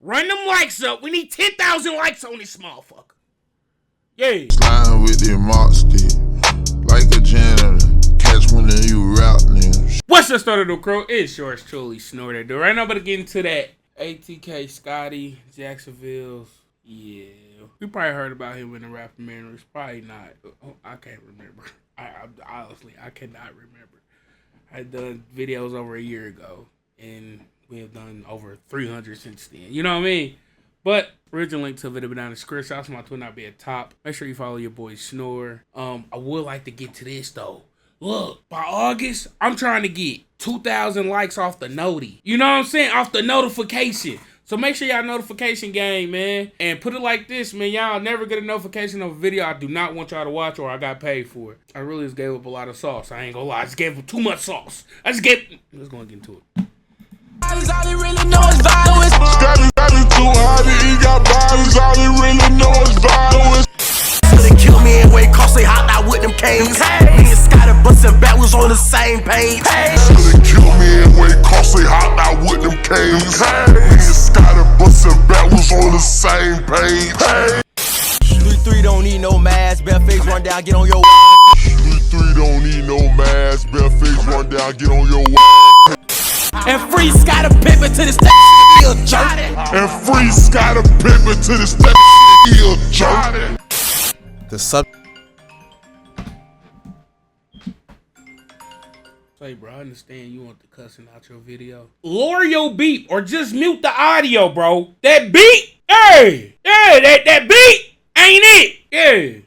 Run them likes up. We need 10,000 likes on this motherfucker. Yeah. Sliding with the mop stick, like a janitor. Catch one of you rap niggas. What's the start of the crew? It's yours truly, Snorter. Dude, right now, I'm about to get into that Atk Scotty, Jacksonville's. Yeah. You probably heard about him in the rap communities. Probably not. I can't remember. I honestly, I cannot remember. I had done videos over a year ago, and we have done over 300 since then. You know what I mean? But original link to the video down in the description. Also, my Twitter not be at top. Make sure you follow your boy Snore. I would like to get to this though. Look, by August, I'm trying to get 2,000 likes off the noti. You know what I'm saying? Off the notification. So make sure y'all notification game, man. And put it like this, man. Y'all never get a notification of a video I do not want y'all to watch or I got paid for it. I really just gave up a lot of sauce. I ain't gonna lie. I just gave up too much sauce. Let's go get into it. All he really know is violence. Scotty too hot, he got bodies. All he really know is violence. They kill me in Waycross, they hot out with them canes. Me and Scotty bustin' back was on the same page. They kill me in Waycross, they hot out with them canes. Me and Scotty bustin' back was on the same page. 3-3 don't need no mask, bare face run down, get on your 3-3 don't need no mask, bare face run down, get on your and free Scotty Pippen to this he a jerk. And free Scotty Pippen to this he a jerk. The sub. Say, bro, I understand you want the cussing out your video. Lower your beat or just mute the audio, bro. That beat, hey, yeah, that beat ain't it, yeah.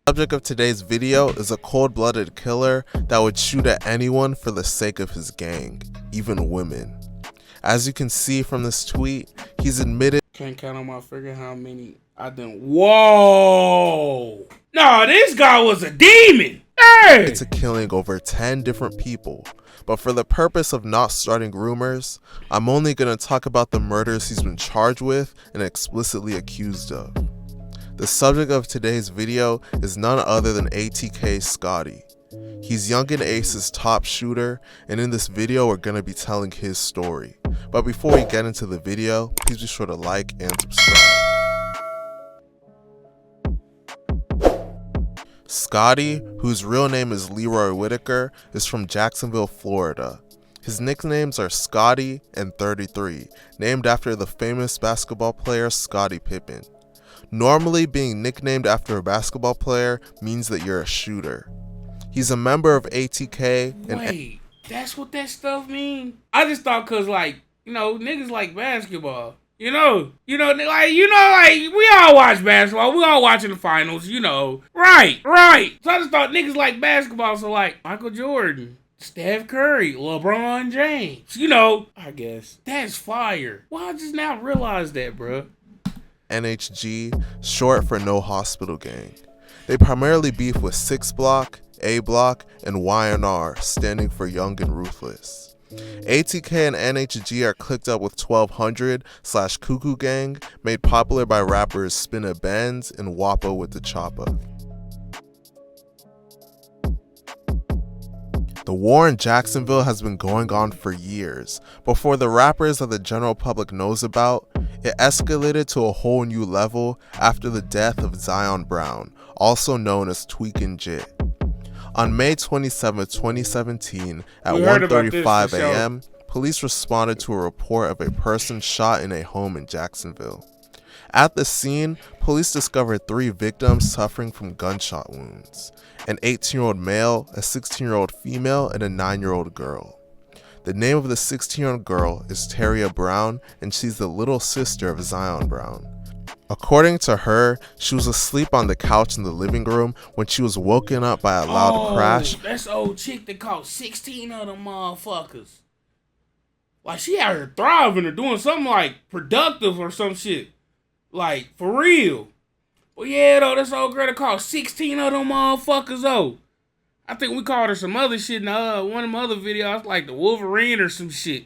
Subject of today's video is a cold-blooded killer that would shoot at anyone for the sake of his gang, even women. As you can see from this tweet, he's admitted. Can't count on my finger how many I done. Whoa! Nah, this guy was a demon. Hey! It's a killing over 10 different people. But for the purpose of not starting rumors, I'm only gonna talk about the murders he's been charged with and explicitly accused of. The subject of today's video is none other than Atk Scotty. He's Yungeen Ace's top shooter, and in this video we're going to be telling his story. But before we get into the video, please be sure to like and subscribe. Scotty, whose real name is Leroy Whitaker, is from Jacksonville, Florida. His nicknames are Scotty and 33, named after the famous basketball player Scottie Pippen. Normally, being nicknamed after a basketball player means that you're a shooter. He's a member of Atk and— Wait, that's what that stuff mean? I just thought cause like, you know, niggas like basketball. You know, we all watch basketball. We all watching the finals, you know. Right. So I just thought niggas like basketball, so like Michael Jordan, Steph Curry, LeBron James, you know, I guess. That's fire. Why I just now realize that, bro? NHG, short for No Hospital Gang. They primarily beef with 6 Block, A Block, and Y&R, standing for Young and Ruthless. ATK and NHG are clicked up with 1200/Cuckoo Gang, made popular by rappers Spinna Benz and Wappo with the Choppa. The war in Jacksonville has been going on for years. Before the rappers that the general public knows about, it escalated to a whole new level after the death of Zion Brown, also known as Tweakin' Jit. On May 27, 2017, at 1:35 a.m., police responded to a report of a person shot in a home in Jacksonville. At the scene, police discovered 3 victims suffering from gunshot wounds: an 18-year-old male, a 16-year-old female, and a 9-year-old girl. The name of the 16-year-old girl is Tyria Brown, and she's the little sister of Zion Brown. According to her, she was asleep on the couch in the living room when she was woken up by a loud crash. That's the old chick that caught 16 of them motherfuckers. Like she out here thriving or doing something like productive or some shit. Like, for real. Well, yeah, though, this old girl that caught 16 of them motherfuckers, though. I think we called her some other shit in one of my other videos, like the Wolverine or some shit.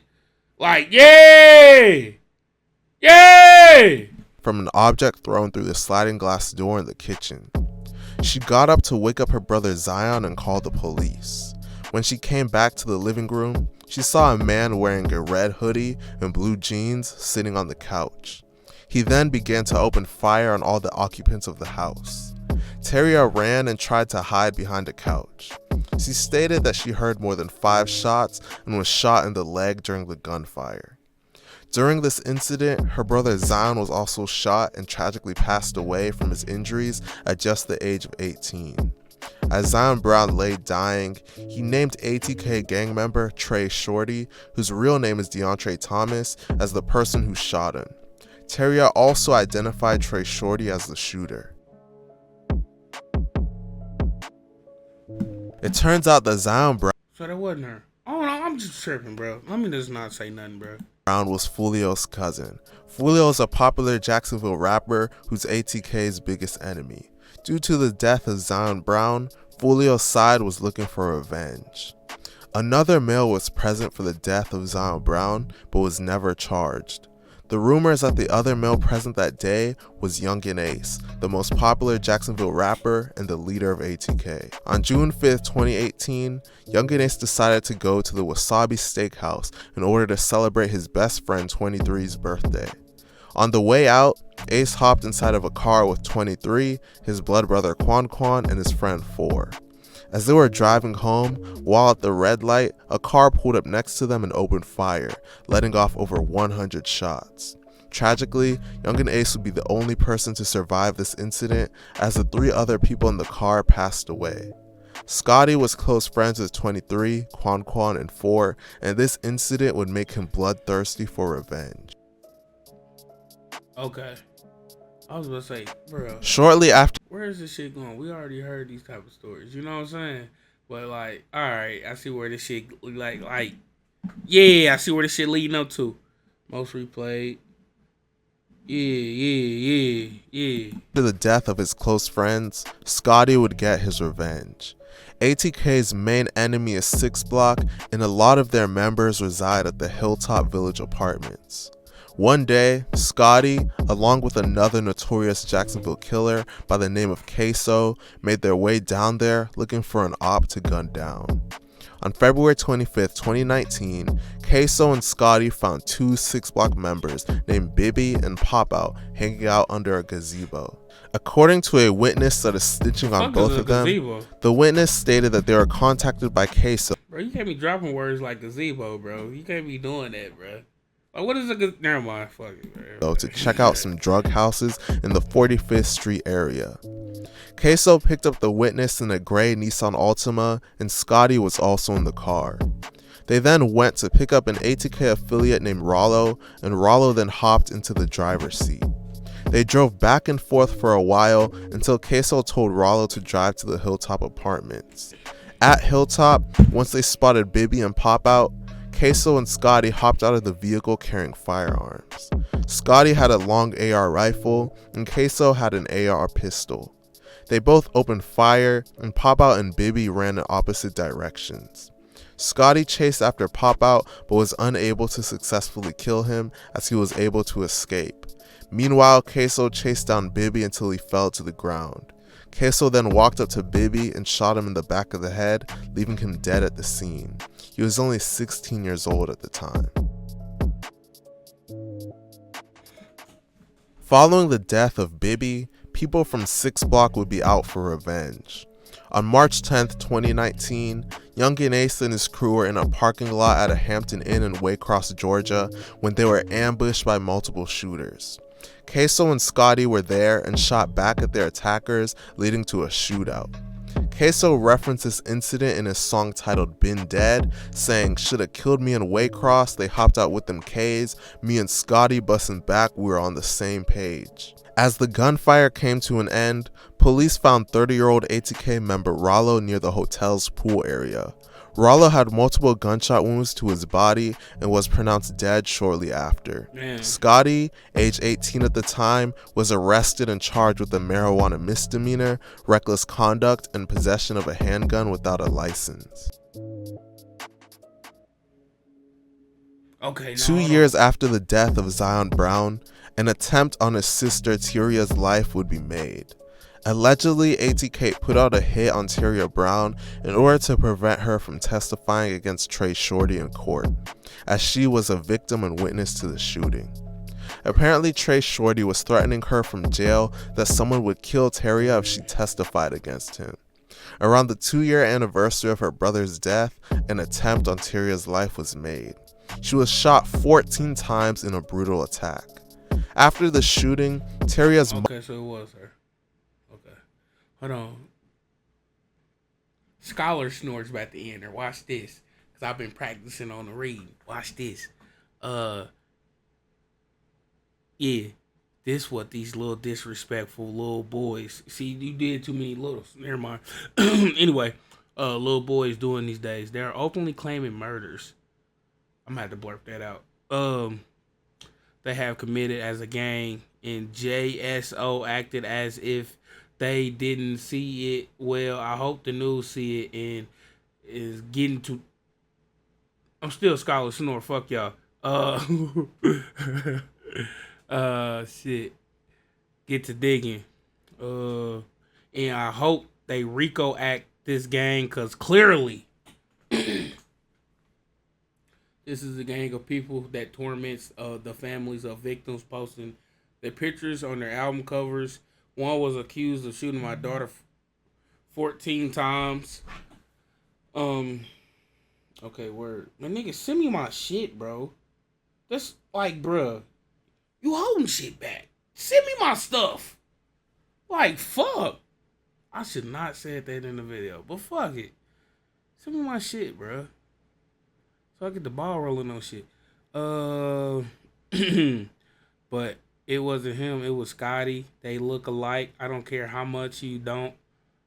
Like, yay! Yay! From an object thrown through the sliding glass door in the kitchen. She got up to wake up her brother Zion and call the police. When she came back to the living room, she saw a man wearing a red hoodie and blue jeans sitting on the couch. He then began to open fire on all the occupants of the house. Tyria ran and tried to hide behind a couch. She stated that she heard more than 5 shots and was shot in the leg during the gunfire. During this incident, her brother Zion was also shot and tragically passed away from his injuries at just the age of 18. As Zion Brown lay dying, he named ATK gang member Trey Shorty, whose real name is DeAndre Thomas, as the person who shot him. Tyria also identified Trey Shorty as the shooter. It turns out that Zion Brown So that wasn't her. Oh no, I'm just tripping, bro. Let me just not say nothing, bro. was Fulio's cousin. Fulio is a popular Jacksonville rapper who's ATK's biggest enemy. Due to the death of Zion Brown, Fulio's side was looking for revenge. Another male was present for the death of Zion Brown, but was never charged. The rumors that the other male present that day was Yungeen Ace, the most popular Jacksonville rapper and the leader of ATK. On June 5th, 2018, Yungeen Ace decided to go to the Wasabi Steakhouse in order to celebrate his best friend 23's birthday. On the way out, Ace hopped inside of a car with 23, his blood brother Quan, and his friend 4. As they were driving home, while at the red light, a car pulled up next to them and opened fire, letting off over 100 shots. Tragically, Yungeen Ace would be the only person to survive this incident, as the 3 other people in the car passed away. Scotty was close friends with 23, Quan, and 4, and this incident would make him bloodthirsty for revenge. Okay. I was gonna say, bro. Shortly after, Where is this shit going? We already heard these type of stories. You know what I'm saying? But like, all right, I see where this shit yeah, I see where this shit leading up to. Most replayed. Yeah. after the death of his close friends, Scotty would get his revenge. ATK's main enemy is 6 Block, and a lot of their members reside at the Hilltop Village apartments. One day, Scotty, along with another notorious Jacksonville killer by the name of Ksoo, made their way down there looking for an op to gun down. On February 25th, 2019, Ksoo and Scotty found 2 6 Block members named Bibby and Pop Out hanging out under a gazebo. According to a witness that is snitching on both of them, the witness stated that they were contacted by Ksoo. Bro, you can't be dropping words like gazebo, bro. You can't be doing that, bro. Like, what is a good? Never mind. Fuck it, bro. To check out some drug houses in the 45th Street area. Ksoo picked up the witness in a gray Nissan Altima, and Scotty was also in the car. They then went to pick up an ATK affiliate named Rollo, and Rollo then hopped into the driver's seat. They drove back and forth for a while until Ksoo told Rollo to drive to the Hilltop apartments. At Hilltop, once they spotted Bibby and Pop Out, Ksoo and Scotty hopped out of the vehicle carrying firearms. Scotty had a long AR rifle, and Ksoo had an AR pistol. They both opened fire, and Pop Out and Bibby ran in opposite directions. Scotty chased after Pop Out, but was unable to successfully kill him as he was able to escape. Meanwhile, Ksoo chased down Bibby until he fell to the ground. Ksoo then walked up to Bibby and shot him in the back of the head, leaving him dead at the scene. He was only 16 years old at the time. Following the death of Bibby, people from 6 Block would be out for revenge. On March 10th, 2019, Yungeen Ace and his crew were in a parking lot at a Hampton Inn in Waycross, Georgia, when they were ambushed by multiple shooters. Ksoo and Scotty were there and shot back at their attackers, leading to a shootout. Ksoo referenced this incident in his song titled Been Dead, saying, "Shoulda killed me in Waycross, they hopped out with them K's, me and Scotty busting back, we were on the same page." As the gunfire came to an end, police found 30-year-old ATK member Rollo near the hotel's pool area. Rollo had multiple gunshot wounds to his body and was pronounced dead shortly after. Man. Scotty, age 18 at the time, was arrested and charged with a marijuana misdemeanor, reckless conduct, and possession of a handgun without a license. Okay. 2 years after the death of Zion Brown, an attempt on his sister Tyria's life would be made. Allegedly, ATK put out a hit on Tyria Brown in order to prevent her from testifying against Trey Shorty in court, as she was a victim and witness to the shooting. Apparently, Trey Shorty was threatening her from jail that someone would kill Tyria if she testified against him. Around the 2-year anniversary of her brother's death, an attempt on Tyria's life was made. She was shot 14 times in a brutal attack. After the shooting, Tyria's Okay, so it was her. Okay. Hold on. Scholar snores about to end there. Watch this. Because I've been practicing on the reading. Watch this. Yeah. This what these little disrespectful little boys. See, you did too many littles. Never mind. Anyway, little boys doing these days. They're openly claiming murders. I'm gonna have to blurb that out. They have committed as a gang, and JSO acted as if they didn't see it. Well, I hope the news see it and is getting to. I'm still Scholar Snore. Fuck y'all. Shit. Get to digging. And I hope they Rico act this gang, cause clearly. This is a gang of people that torments the families of victims, posting their pictures on their album covers. One was accused of shooting my daughter 14 times. Okay, word. Man, nigga, send me my shit, bro. That's like, bruh, you holding shit back. Send me my stuff. Like, fuck. I should not said that in the video, but fuck it. Send me my shit, bruh. So I get the ball rolling on shit. But it wasn't him. It was Scotty. They look alike. I don't care how much you don't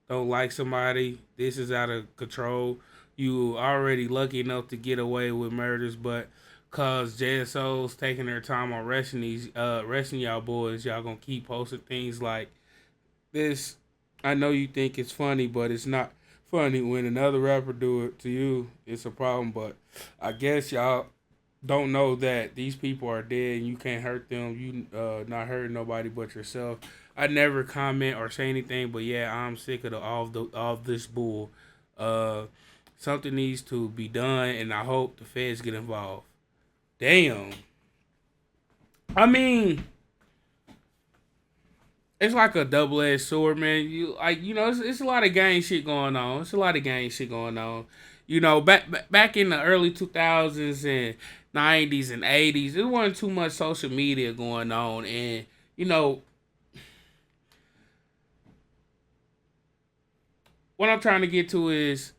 like somebody. This is out of control. You already lucky enough to get away with murders, but cause JSO's taking their time on arresting y'all boys, y'all gonna keep posting things like this. I know you think it's funny, but it's not funny. When another rapper do it to you, it's a problem. But I guess y'all don't know that these people are dead and you can't hurt them. You not hurting nobody but yourself. I never comment or say anything, but yeah, I'm sick of all this bull. Something needs to be done, and I hope the feds get involved. Damn. I mean, it's like a double-edged sword, man. It's a lot of gang shit going on. You know, back in the early 2000s and 90s and 80s, there wasn't too much social media going on. And, you know, what I'm trying to get to is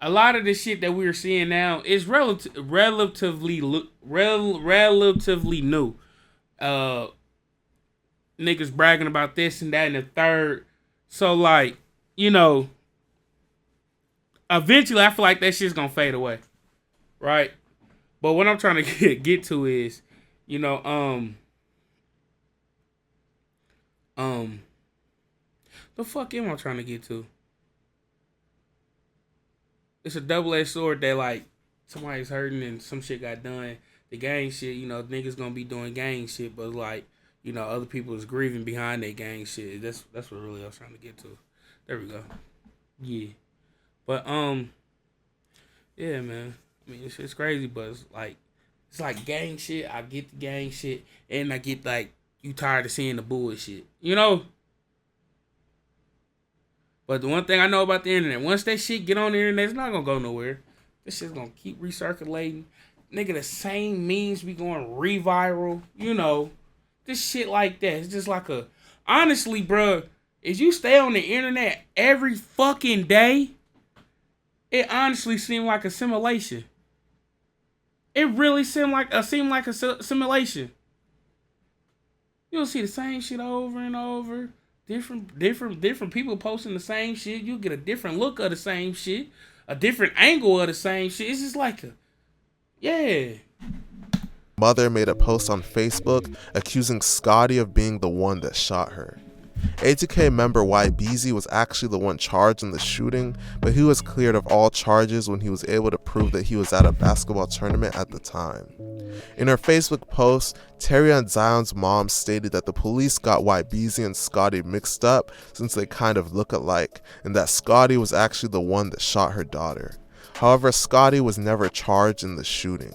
a lot of the shit that we're seeing now is relatively new. Niggas bragging about this and that and the third. So, like, you know, eventually I feel like that shit's gonna fade away. Right? But what I'm trying to get to is, you know, the fuck am I trying to get to? It's a double-edged sword that, like, somebody's hurting and some shit got done. The gang shit, you know, niggas gonna be doing gang shit, but, like, you know, other people is grieving behind their gang shit. That's what really I was trying to get to. There we go. Yeah. But, yeah, man. I mean, it's crazy, but it's like gang shit. I get the gang shit, and I get, like, you tired of seeing the bullshit. You know? But the one thing I know about the internet, once that shit get on the internet, it's not gonna go nowhere. This shit's gonna keep recirculating. Nigga, the same memes be going re-viral. You know, this shit like that. It's just like a... Honestly, bruh, if you stay on the internet every fucking day, it honestly seemed like a simulation. It really seemed like a simulation. You'll see the same shit over and over. Different people posting the same shit. You get a different look of the same shit, a different angle of the same shit. It's just like yeah. Mother made a post on Facebook accusing Scotty of being the one that shot her. ATK member Bibby was actually the one charged in the shooting, but he was cleared of all charges when he was able to prove that he was at a basketball tournament at the time. In her Facebook post, Tyria and Zion's mom stated that the police got Bibby and Scotty mixed up since they kind of look alike, and that Scotty was actually the one that shot her daughter. However, Scotty was never charged in the shooting.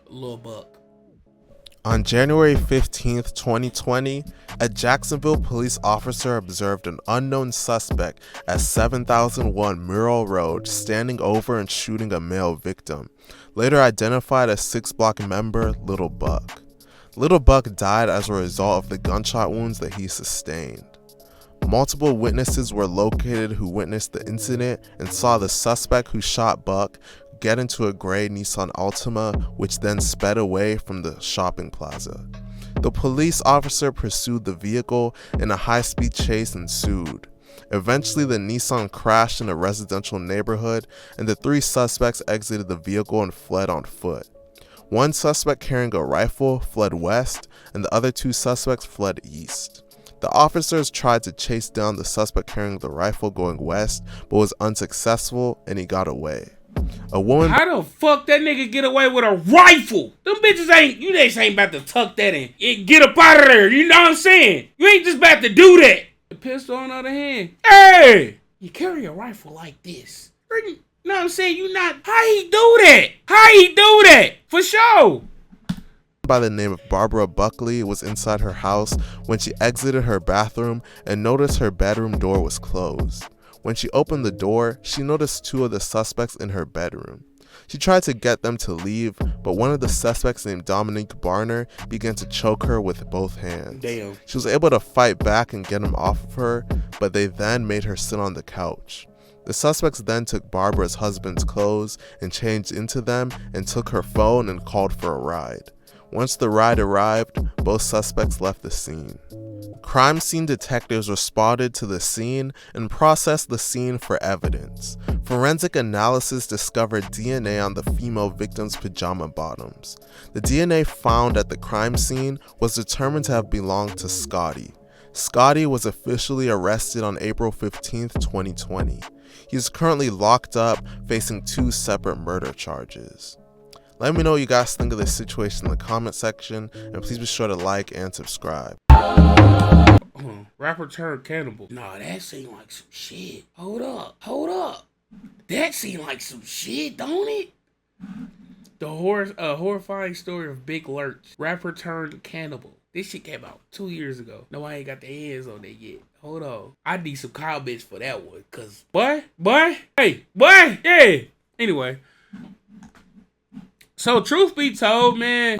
Lil Buck. On January 15th, 2020, a Jacksonville police officer observed an unknown suspect at 7001 Murrell Road standing over and shooting a male victim, later identified as 6 Block member Lil Buck. Lil Buck died as a result of the gunshot wounds that he sustained. Multiple witnesses were located who witnessed the incident and saw the suspect who shot Buck get into a gray Nissan Altima, which then sped away from the shopping plaza. The police officer pursued the vehicle and a high-speed chase ensued. Eventually, the Nissan crashed in a residential neighborhood and the 3 suspects exited the vehicle and fled on foot. One suspect carrying a rifle fled west and the other 2 suspects fled east. The officers tried to chase down the suspect carrying the rifle going west, but was unsuccessful and he got away. A woman. How the fuck that nigga get away with a rifle? Them bitches ain't about to tuck that in. Get up out of there, you know what I'm saying? You ain't just about to do that. The pistol on the other hand. Hey! You carry a rifle like this. You know what I'm saying? How he do that? For sure. By the name of Barbara Buckley was inside her house when she exited her bathroom and noticed her bedroom door was closed. When she opened the door, she noticed 2 of the suspects in her bedroom. She tried to get them to leave, but one of the suspects named Dominique Barner began to choke her with both hands. Damn. She was able to fight back and get him off of her, but they then made her sit on the couch. The suspects then took Barbara's husband's clothes and changed into them and took her phone and called for a ride. Once the ride arrived, both suspects left the scene. Crime scene detectives responded to the scene and processed the scene for evidence. Forensic analysis discovered DNA on the female victim's pajama bottoms. The DNA found at the crime scene was determined to have belonged to Scotty. Scotty was officially arrested on April 15, 2020. He is currently locked up, facing 2 separate murder charges. Let me know what you guys think of this situation in the comment section, and please be sure to like and subscribe. Rapper turned cannibal. Nah, that seemed like some shit. Hold up. That seemed like some shit, don't it? The horrifying story of Big Lurch. Rapper turned cannibal. This shit came out 2 years ago. No, I ain't got the hands on that yet. Hold on. I need some comments for that one, cause boy, yeah. Anyway. So truth be told, man,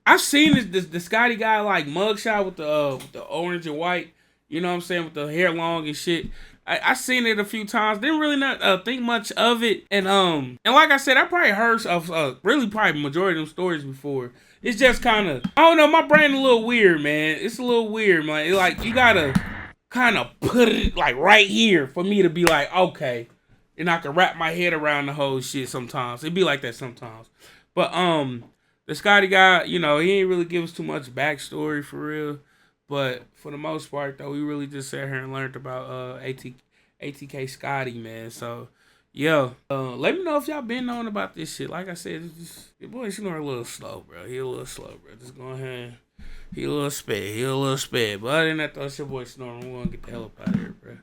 I've seen the Scotty guy like mugshot with the orange and white, you know what I'm saying, with the hair long and shit. I seen it a few times. Didn't really not think much of it, and like I said, I probably heard of really probably majority of them stories before. It's just kind of, I don't know, my brain a little weird, man. It's a little weird, man. It's like you gotta kind of put it like right here for me to be like, okay. And I can wrap my head around the whole shit sometimes. It'd be like that sometimes. But the Scotty guy, you know, he ain't really give us too much backstory for real. But for the most part, though, we really just sat here and learned about Atk Scotty, man. So, yeah. Let me know if y'all been knowing about this shit. Like I said, it's just, your boy snoring a little slow, bro. He a little slow, bro. Just go ahead. He a little sped. But other than that, though, it's your boy snoring. We're going to get the hell up out of here, bro.